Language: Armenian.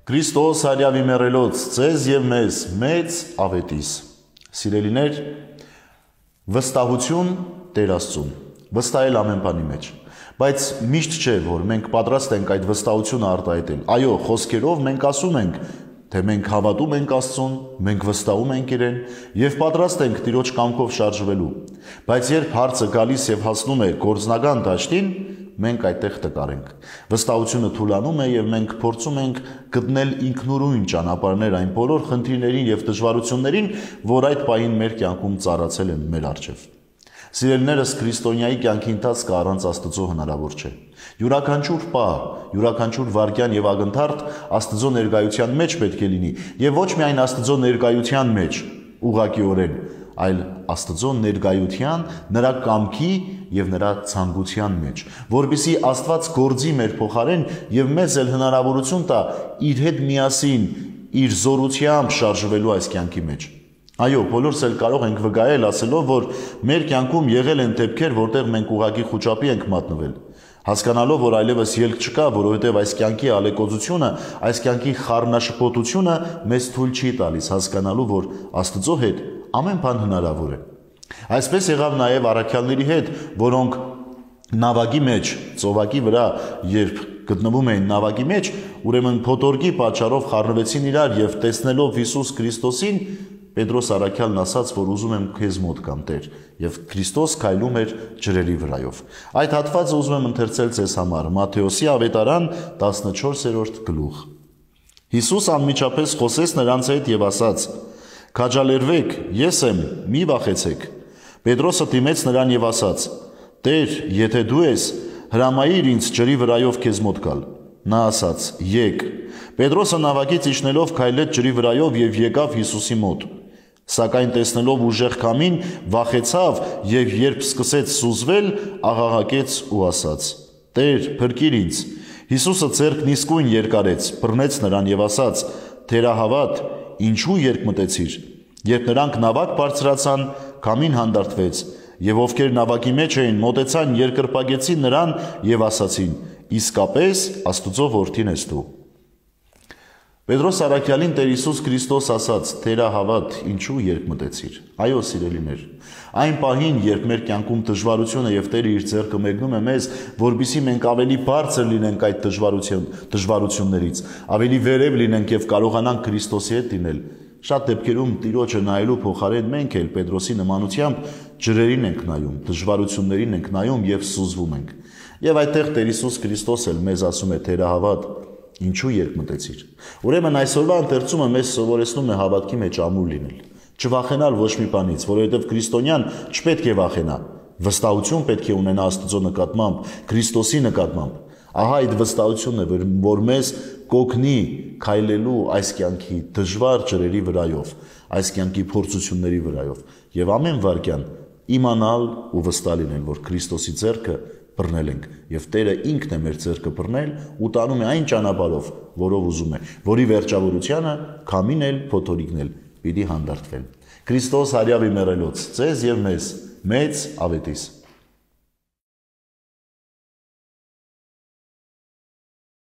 Քրիստոս հարյավի մեռելոց ձեզ եւ մեզ մեծ ավետիս։ Սիրելիներ, վստահություն Տեր Աստծուն, վստահել ամեն բանի մեջ, բայց միշտ չէ, որ մենք պատրաստ ենք այդ վստահությունը արտահայտել։ Այո, խոսքերով մենք ասում ենք, թե մենք հավատում ենք Աստծուն, մենք վստահում ենք Իրեն եւ պատրաստ ենք Տիրոջ կամքով շարժվելու։ Բայց երբ հարցը գալիս եւ հասնում է գործնական դաշտին, մենք այդտեղ տկար ենք։ Վստահությունը թուլանում է եւ մենք փորձում ենք գտնել ինքնուրույն ճանապարհներ այն բոլոր խնդիրներին եւ դժվարություններին, որ այդ պահին մեր կյանքում ծառացել են մեր առջեւ։ Սիրելիներս, քրիստոնյայի կյանքի ընթացքը առանց Աստծո հնարավոր չէ։ Յուրաքանչյուր պահ, յուրաքանչյուր վայրկյան եւ ակնթարթ Աստծո ներկայության մեջ պետք է լինի, եւ ոչ միայն Աստծո ներկայության մեջ, ուղղակիորեն, այլ Աստծո ներկայության, նրա կամքի եւ նրա ցանկության մեջ, որպեսզի Աստված գործի մեր փոխարեն եւ մեզ էլ հնարավորություն տա իր հետ միասին, իր զորությամբ շարժվելու այս կյանքի մեջ։ Այո, բոլորս էլ կարող ենք վկայել ասելով, որ մեր կյանքում եղել են դեպքեր, որտեղ մենք ուղղակի խուճապի ենք մատնվել, հասկանալով, որ այլևս ելք չկա, որովհետև այս կյանքի ալեկոծությունը, այս կյանքի խառնաշփոթությունը մեզ թույլ չի տալիս հասկանալու, որ Աստծո հետ ամեն բան հնարավոր է։ Այսպես եղավ նաև առաքյալների հետ, որոնք նավակի մեջ, ծովակի վրա, երբ գտնվում էին նավակի մեջ, ուրեմն փոթորկի պատճառով խառնվեցին իրար եւ տեսնելով Հիսուս Քրիստոսին, Պետրոս առաքյալն ասաց, որ ուզում եմ քեզ մոտ կամ Տեր, եւ Քրիստոս քայլում էր ջրերի վրայով։ Այդ հատվածը ուզում եմ ընթերցել ձեզ համար, Մատթեոսի ավետարան 14-րդ գլուխ։ Հիսուս անմիջապես խոսեց նրանց հետ եւ ասաց. «Քաջալերվեք, ես եմ, մի վախեցեք»։ Պետրոսը դիմեց նրան եւ ասաց. «Տեր, եթե դու ես, հրամայիր ինձ ջրի վրայով քեզ մոտ գալ»։ Նա ասաց. «Եկ»։ Պետրոսը նավակից իջնելով քայլեց ջրի վրայով եւ եկավ Հիսուսի մոտ։ Սակայն տեսնելով ուժեղ քամին, վախեցավ եւ երբ սկսեց սուզվել, աղաղակեց ու ասաց. «Տեր, փրկիր ինձ»։ Հիսուսը ձեռքն իսկույն երկարեց, բռնեց նրան եւ ասաց. «Թերահավատ, ինչու երկմտեցիր»։ Երբ նրանք նավակ բարձրացան, քամին հանդարտվեց, եւ ովքեր նավակի մեջ էին, մոտեցան, երկրպագեցին նրան եւ ասացին. «Իսկապես Աստուծո որդին ես դու»։ Պետրոս առաքյալին Տեր Հիսուս Քրիստոս ասաց. «Թերահավատ, ինչու երկմտեցիր»։ Այո, սիրելիներ, այն պահին, երբ մեր կյանքում դժվարությունը եւ Տերը իր ձեռքը մեկնում է մեզ, որպեսզի մենք ավելի բարձր լինենք այդ դժվարություններից, ավելի վերև լինենք եւ կարողանանք Քրիստոսի հետ լինել, շատ դեպքերում Տիրոջը նայելու փոխարեն մենք էլ Պետրոսի նմանությամբ ջրերին ենք նայում, դժվարություններին ենք նայում եւ սուզվում ենք։ Եվ այդտեղ Տեր Հիսուս Քրիստոս էլ մեզ ասում է. «Թերահավատ, ինչու երկմտեցիր»։ Ուրեմն այսօրվա ընթերցումը մեզ սովորեցնում է հավատքի մեջ ամուր լինել, չվախենալ ոչ մի բանից, որովհետև քրիստոնյան չպետք է վախենա, վստահություն պետք է ունենա Աստծո նկատմամբ, Քրիստոսի նկատմամբ։ Ահա այդ վստահությունն է, որ մեզ կօգնի քայլելու այս կյանքի դժվար ջրերի վրայով, այս կյանքի փորձությունների վրայով եւ ամեն վարքյան իմանալ ու վստահ լինել, որ Քրիստոսի ձեռքը բռնել ենք եւ Տերը ինքն է մեր ձեռքը բռնել ու տանում է այն ճանապարհով, որով ուզում է, որի վերջավորությունը քամին էլ, փոթորիկն էլ պիտի հանդարտվեն։ Քրիստոս հարյավի մեռելոց ձեզ եւ մեզ մեծ ավետիս։